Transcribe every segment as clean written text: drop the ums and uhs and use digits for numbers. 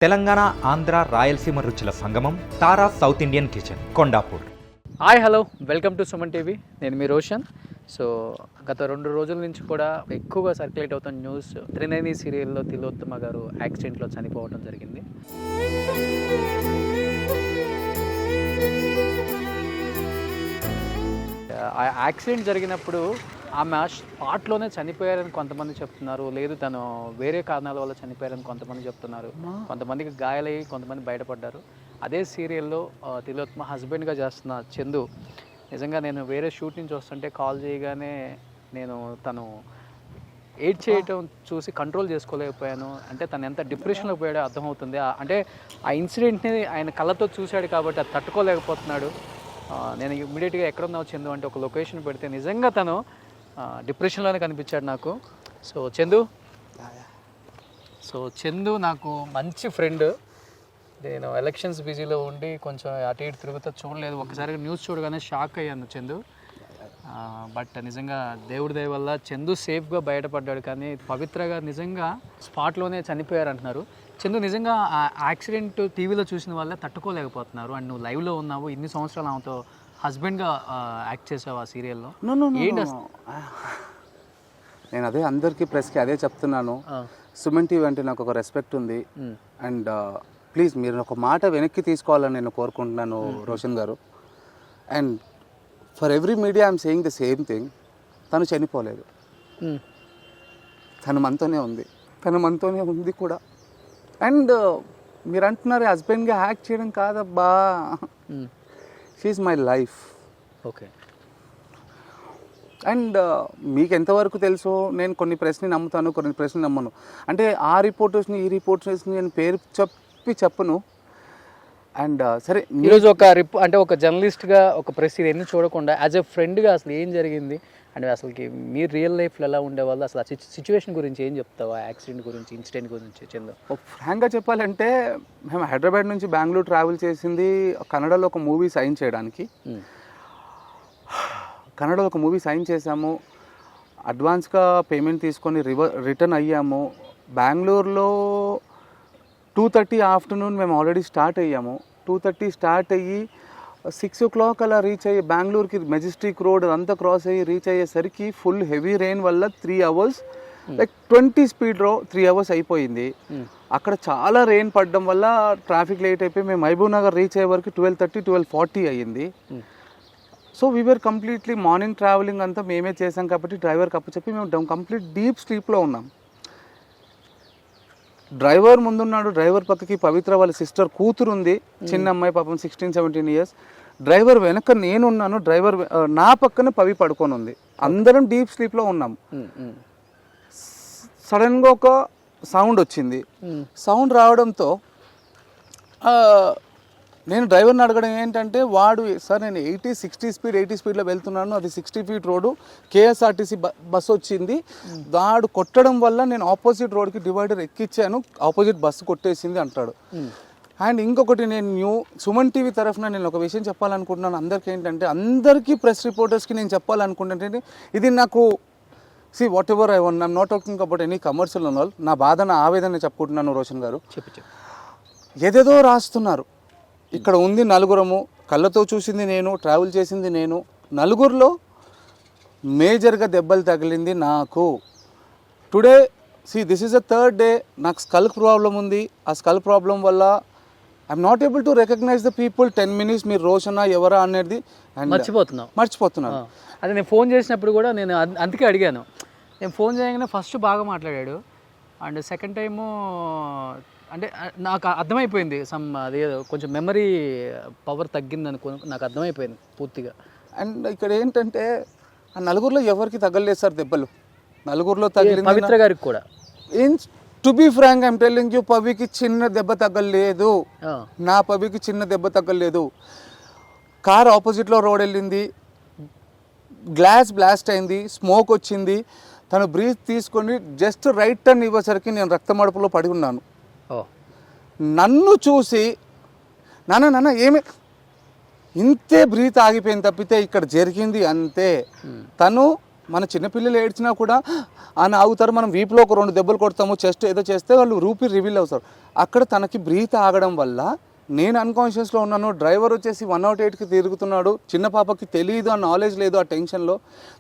తెలంగాణ, ఆంధ్ర, రాయలసీమ రుచుల సంగమం Tara south Indian kitchen Kondapur. Hi hello, welcome to Suman TV. నేను మీ రోషన్. సో గత 2 రోజుల నుంచి కూడా ఎక్కువగా సర్క్యులేట్ అవుతున్న న్యూస్, త్రినేని సీరియల్లో తిలోత్తమ గారు యాక్సిడెంట్లో చనిపోవడం జరిగింది. ఆ యాక్సిడెంట్ జరిగినప్పుడు ఆమె స్పాట్లోనే చనిపోయారని కొంతమంది చెప్తున్నారు, లేదు తను వేరే కారణాల వల్ల చనిపోయారని కొంతమంది చెప్తున్నారు. కొంతమందికి గాయాలయ్యి కొంతమంది బయటపడ్డారు. అదే సీరియల్లో తిలోత్తమ హస్బెండ్గా చేస్తున్న చందు, నిజంగా నేను వేరే షూట్ నుంచి వస్తుంటే కాల్ చేయగానే నేను తను ఎయిడ్ చేయటం చూసి కంట్రోల్ చేసుకోలేకపోయాను. అంటే తను ఎంత డిప్రెషన్లో పోయాడో అర్థమవుతుంది. అంటే ఆ ఇన్సిడెంట్ని ఆయన కళ్ళతో చూశాడు కాబట్టి అది తట్టుకోలేకపోతున్నాడు. నేను ఇమ్మీడియట్గా ఎక్కడున్నావు చందు అంటే ఒక లొకేషన్ పెడితే నిజంగా తను డిప్రెషన్లోనే కనిపించాడు నాకు. చందు నాకు మంచి ఫ్రెండ్. నేను ఎలక్షన్స్ బిజీలో ఉండి కొంచెం అటు ఇటు తిరుగుతా చూడలేదు. ఒకసారి న్యూస్ చూడగానే షాక్ అయ్యాను చందు. బట్ నిజంగా దేవుడి దయ వల్ల చందు సేఫ్గా బయటపడ్డాడు. కానీ పవిత్రగా నిజంగా స్పాట్లోనే చనిపోయారు అంటున్నారు. చందు, నిజంగా ఆ యాక్సిడెంట్ టీవీలో చూసిన వాళ్ళే తట్టుకోలేకపోతున్నారు. అండ్ నువ్వు లైవ్లో ఉన్నావు, ఇన్ని సంవత్సరాలు ఆమెతో హస్బెండ్గా యాక్ట్ చేసావు ఆ సీరియల్లో. నేను అదే అందరికీ ప్రెస్కి అదే చెప్తున్నాను. సుమన్ టీవీ అంటే నాకు ఒక రెస్పెక్ట్ ఉంది. అండ్ ప్లీజ్ మీరు ఒక మాట వెనక్కి తీసుకోవాలని నేను కోరుకుంటున్నాను రోషన్ గారు. And for every media I'm saying the same thing. తను చనిపోలేదు, తను మనతోనే ఉంది కూడా. అండ్ మీరు అంటున్నారు హస్బెండ్గా యాక్ట్ చేయడం కాదబ్బా, she is my life. Okay. And మీకు ఎంతవరకు తెలుసు, నేను కొన్ని ప్రెస్ని నమ్ముతాను, కొన్ని ప్రెస్ని నమ్మను. అంటే ఆ రిపోర్టర్స్ని ఈ రిపోర్టర్స్ని నేను పేరు చెప్పను. అండ్ సరే, ఈరోజు అంటే ఒక జర్నలిస్ట్గా ఒక ప్రెస్ ఇవన్నీ చూడకుండా యాజ్ ఎ ఫ్రెండ్గా అసలు ఏం జరిగింది అంటే అసలుకి మీరు రియల్ లైఫ్లో ఎలా ఉండేవాళ్ళు, అసలు ఆ సిచ్యువేషన్ గురించి ఏం చెప్తావా, యాక్సిడెంట్ గురించి, ఇన్సిడెంట్ గురించి చందు? ఫ్రాంక్గా చెప్పాలంటే మేము హైదరాబాద్ నుంచి బెంగళూరు ట్రావెల్ చేసింది కన్నడలో ఒక మూవీ సైన్ చేయడానికి. కన్నడలో ఒక మూవీ సైన్ చేసాము, అడ్వాన్స్గా పేమెంట్ తీసుకొని రిటర్న్ అయ్యాము. బెంగళూరులో 2:30 ఆఫ్టర్నూన్ మేము ఆల్రెడీ స్టార్ట్ అయ్యాము. 2:30 స్టార్ట్ అయ్యి 6 o'clock అలా రీచ్ అయ్యి బెంగళూరుకి మెజెస్టిక్ రోడ్ అంతా క్రాస్ అయ్యి రీచ్ అయ్యేసరికి ఫుల్ హెవీ రెయిన్ వల్ల 3 hours లైక్ 20 స్పీడ్లో 3 hours అయిపోయింది. అక్కడ చాలా రెయిన్ పడడం వల్ల ట్రాఫిక్ లేట్ అయిపోయి మేము మహబూబ్ నగర్ రీచ్ అయ్యే వరకు 12:30, 12:40 అయ్యింది. So we are completely morning travelling అంతా మేమే చేసాం కాబట్టి డ్రైవర్కి అప్పచెప్పి మేము కంప్లీట్ డీప్ స్లీప్లో ఉన్నాం. డ్రైవర్ ముందున్నాడు, డ్రైవర్ పక్కకి పవిత్ర వాళ్ళ సిస్టర్ కూతురు ఉంది, చిన్న అమ్మాయి, పాపం 16-17 years. డ్రైవర్ వెనక నేనున్నాను, డ్రైవర్ నా పక్కన పవి పడుకొని ఉంది. అందరం డీప్ స్లీప్లో ఉన్నాం. సడన్గా ఒక సౌండ్ వచ్చింది. సౌండ్ రావడంతో నేను డ్రైవర్ని అడగడం ఏంటంటే, వాడు సార్ నేను 80 స్పీడ్లో వెళ్తున్నాను, అది 60 feet రోడ్డు, కేఎస్ఆర్టీసీ బస్సు వచ్చింది, వాడు కొట్టడం వల్ల నేను ఆపోజిట్ రోడ్కి డివైడర్ ఎక్కించాను, ఆపోజిట్ బస్సు కొట్టేసింది అంటాడు. అండ్ ఇంకొకటి, నేను సుమన్ టీవీ తరఫున నేను ఒక విషయం చెప్పాలనుకుంటున్నాను అందరికీ. ఏంటంటే అందరికీ ప్రెస్ రిపోర్టర్స్కి నేను చెప్పాలనుకుంటుంటే, ఇది నాకు what ever I want, I'm not talking about any commercial and all, నా బాధ, నా ఆవేదన చెప్పుకుంటున్నాను రోషన్ గారు. ఏదేదో రాస్తున్నారు. ఇక్కడ ఉంది నలుగురము, కళ్ళతో చూసింది నేను, ట్రావెల్ చేసింది నేను. నలుగురిలో మేజర్గా దెబ్బలు తగిలింది నాకు. Today this is the 3rd day నాకు స్కల్ ప్రాబ్లం ఉంది. ఆ స్కల్ ప్రాబ్లం వల్ల I'm not able to recognise the people. 10 minutes మీరు రోషనా ఎవరా అనేది మర్చిపోతున్నాను. అదే నేను ఫోన్ చేసినప్పుడు కూడా నేను అందుకే అడిగాను. నేను ఫోన్ చేయగానే ఫస్ట్ బాగా మాట్లాడాడు, అండ్ సెకండ్ టైము అంటే నాకు అర్థమైపోయింది అది కొంచెం మెమరీ పవర్ తగ్గింది అనుకో, నాకు అర్థమైపోయింది పూర్తిగా. అండ్ ఇక్కడ ఏంటంటే ఆ నలుగురిలో ఎవరికి తగ్గలేదు సార్ దెబ్బలు. నలుగురిలో తగిలింది పవిత్ర గారికి కూడా. To be frank I'm telling you, పవికి చిన్న దెబ్బ తగ్గలేదు, నా పవికి చిన్న దెబ్బ తగ్గలేదు. కార్ ఆపోజిట్లో రోడ్ వెళ్ళింది, గ్లాస్ బ్లాస్ట్ అయింది, స్మోక్ వచ్చింది. తను బ్రీత్ తీసుకొని జస్ట్ రైట్ టర్న్ ఇవ్వేసరికి నేను రక్తమడుపులో పడి ఉన్నాను. నన్ను చూసి నాన్న ఏమి ఇంతే బ్రీత్ ఆగిపోయింది తప్పితే ఇక్కడ జరిగింది అంతే. తను మన చిన్నపిల్లలు ఏడ్చినా కూడా అని ఆగుతారు, మనం వీపులో ఒక 2 దెబ్బలు కొడతాము, చెస్ట్ ఏదో చేస్తే వాళ్ళు రూపీ రివీల్ అవుతారు. అక్కడ తనకి బ్రీత్ ఆగడం వల్ల నేను అన్కాన్షియస్లో ఉన్నాను, డ్రైవర్ వచ్చేసి 108కి తిరుగుతున్నాడు, చిన్న పాపకి తెలియదు, ఆ నాలెడ్జ్ లేదు, ఆ టెన్షన్లో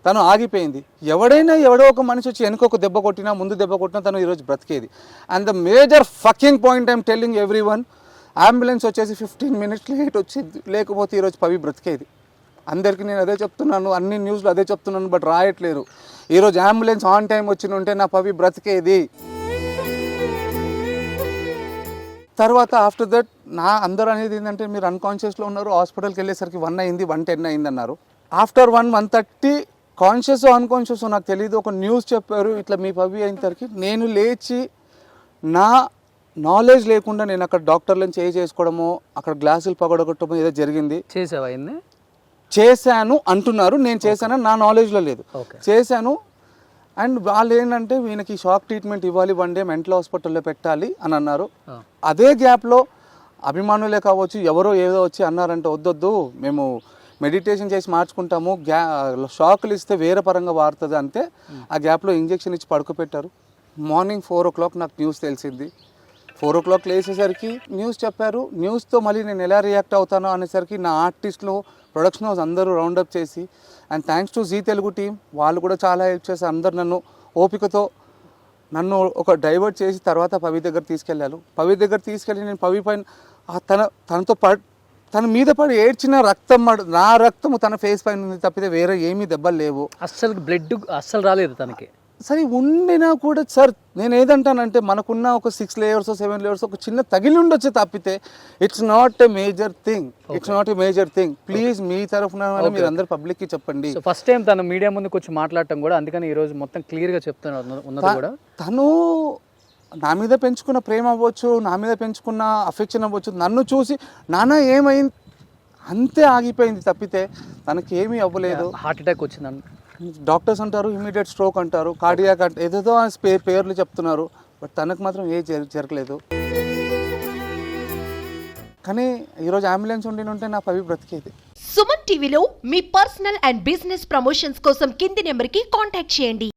తను ఆగిపోయింది. ఎవడో ఒక మనిషి వచ్చి వెనుక ఒక దెబ్బ కొట్టినా ముందు దెబ్బ కొట్టినా తను ఈరోజు బ్రతికేది. And the major fucking point I'm telling everyone, ambulance వచ్చేసి 15 minutes లేట్ వచ్చింది, లేకపోతే ఈరోజు పవి బ్రతికేది. అందరికీ నేను అదే చెప్తున్నాను, అన్ని న్యూస్లో అదే చెప్తున్నాను, బట్ రాయట్లేరు. ఈరోజు అంబులెన్స్ ఆన్ టైం వచ్చి ఉంటే నా పవి బ్రతికేది. తర్వాత ఆఫ్టర్ దట్ అందరూ అనేది ఏంటంటే మీరు అన్కాన్షియస్లో ఉన్నారు, హాస్పిటల్కి వెళ్ళేసరికి 1 అయింది, 1:10 అయింది అన్నారు. ఆఫ్టర్ 1:30 కాన్షియస్ అన్కాన్షియస్ నాకు తెలియదు, ఒక న్యూస్ చెప్పారు ఇట్లా మీ పవి అయినసరికి నేను లేచి నా నాలెడ్జ్ లేకుండా నేను అక్కడ డాక్టర్లను చేసుకోవడము, అక్కడ గ్లాసులు పగడగొట్టడము ఏదో జరిగింది. చేసావా? చేశాను అంటున్నారు, నేను చేశానని నా నాలెడ్జ్లో లేదు, చేశాను. అండ్ వాళ్ళు ఏంటంటే వీళ్ళకి షాక్ ట్రీట్మెంట్ ఇవ్వాలి, 1 day మెంటల్ హాస్పిటల్లో పెట్టాలి అని అన్నారు. అదే గ్యాప్లో అభిమానులే కావచ్చు ఎవరో ఏదో వచ్చి అన్నారంటే వద్దొద్దు మేము మెడిటేషన్ చేసి మార్చుకుంటాము, షాకులు ఇస్తే వేరే పరంగా వాడుతుంది అంతే. ఆ గ్యాప్లో ఇంజెక్షన్ ఇచ్చి పడుకోపెట్టారు. మార్నింగ్ 4 o'clock నాకు న్యూస్ తెలిసింది. 4 o'clock లేచేసరికి న్యూస్ చెప్పారు. న్యూస్తో మళ్ళీ నేను ఎలా రియాక్ట్ అవుతానో అనేసరికి నా ఆర్టిస్టులు, ప్రొడక్షన్ హౌస్ అందరూ రౌండప్ చేసి, and thanks to Zee Telugu team, వాళ్ళు కూడా చాలా హెల్ప్ చేసి అందరు నన్ను ఓపికతో నన్ను ఒక డైవర్ట్ చేసి తర్వాత పవి దగ్గర తీసుకెళ్ళారు. పవి దగ్గర తీసుకెళ్ళి నేను పవి పైన తనతో తన మీద పడి ఏడ్చిన రక్తం, నా రక్తము తన ఫేస్ పైన ఉంది తప్పితే వేరే ఏమీ దెబ్బలు లేవు. అస్సలు బ్లడ్ అస్సలు రాలేదు తనకి. సరే ఉండినా కూడా సార్ నేను ఏదంటానంటే మనకున్న ఒక 6 layers 7 layers ఒక చిన్న తగిలి ఉండొచ్చు తప్పితే it's not a major thing. Please మీ తరఫున మీరు అందరు పబ్లిక్కి చెప్పండి. ఫస్ట్ టైం తను మీడియా ముందుకు వచ్చి మాట్లాడటం కూడా, అందుకని ఈరోజు మొత్తం క్లియర్గా చెప్తున్నారు ఉన్నది కూడా. తను నా మీద పెంచుకున్న ప్రేమ అవ్వచ్చు, నా మీద పెంచుకున్న అఫెక్షన్ అవ్వచ్చు, నన్ను చూసి నాన్న ఏమైంది అంతే ఆగిపోయింది తప్పితే తనకి ఏమీ అవ్వలేదు. హార్ట్ అటాక్ వచ్చిందని డాక్టర్స్ అంటారు, ఇమీడియట్ స్ట్రోక్ అంటారు, కార్డియాక్ ఏదేదో పేర్లు చెప్తున్నారు, బట్ తనకు మాత్రం జరగలేదు. కానీ ఈరోజు అంబులెన్స్ ఉంటే నా పవి బ్రతికేది. సుమన్ టీవీలో మీ పర్సనల్ అండ్ బిజినెస్ ప్రమోషన్స్ కోసం కింది నెంబర్కి కాంటాక్ట్ చేయండి.